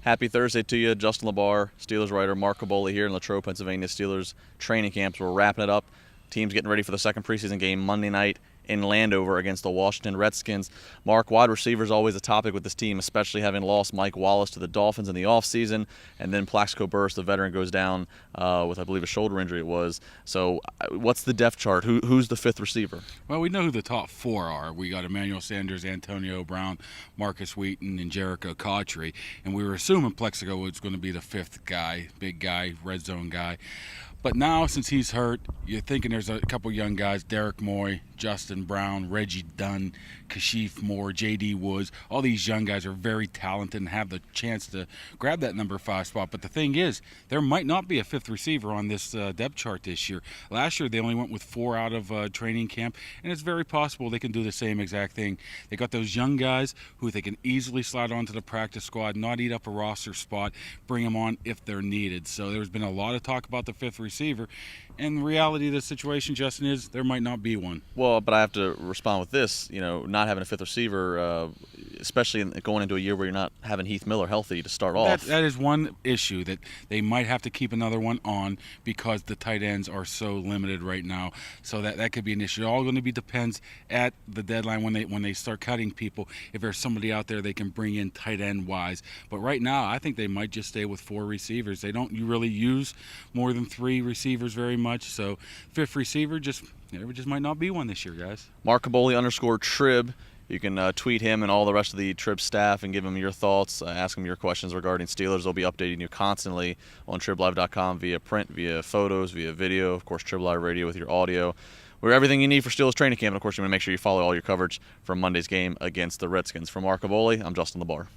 Happy Thursday to you. Justin LeBar, Steelers writer, Mark Kaboly here in Latrobe, Pennsylvania. Steelers training camps. We're wrapping it up. Team's getting ready for the second preseason game Monday night in Landover against the Washington Redskins. Mark, wide receiver is always a topic with this team, especially having lost Mike Wallace to the Dolphins in the offseason, and then Plaxico Burress, the veteran, goes down with, I believe, a shoulder injury it was. So what's the depth chart? Who's the fifth receiver? Well, we know who the top four are. We got Emmanuel Sanders, Antonio Brown, Marcus Wheaton, and Jericho Cotchery. And we were assuming Plexico was going to be the fifth guy, big guy, red zone guy. But now, since he's hurt, you're thinking there's a couple young guys, Derek Moy, Justin Brown, Reggie Dunn, Kashif Moore, J.D. Woods. All these young guys are very talented and have the chance to grab that number 5 spot. But the thing is, there might not be a fifth receiver on this depth chart this year. Last year, they only went with 4 out of training camp, and it's very possible they can do the same exact thing. They got those young guys who they can easily slide onto the practice squad, not eat up a roster spot, bring them on if they're needed. So there's been a lot of talk about the fifth receiver, and the reality of the situation, Justin, is there might not be one. Well, but I have to respond with this. Not having a fifth receiver, especially going into a year where you're not having Heath Miller healthy to start off. That is one issue that they might have to keep another one on because the tight ends are so limited right now. So that could be an issue. It all going to be depends at the deadline when they start cutting people. If there's somebody out there they can bring in tight end wise. But right now, I think they might just stay with 4 receivers. They don't really use more than 3 receivers very much. So fifth receiver there just might not be one this year, guys. Mark Kaboly _Trib. You can tweet him and all the rest of the Trib staff and give him your thoughts, ask him your questions regarding Steelers. They'll be updating you constantly on TribLive.com via print, via photos, via video. Of course, Trib Live Radio with your audio. We're everything you need for Steelers training camp. And, of course, you want to make sure you follow all your coverage from Monday's game against the Redskins. From Mark Kaboly, I'm Justin LeBar.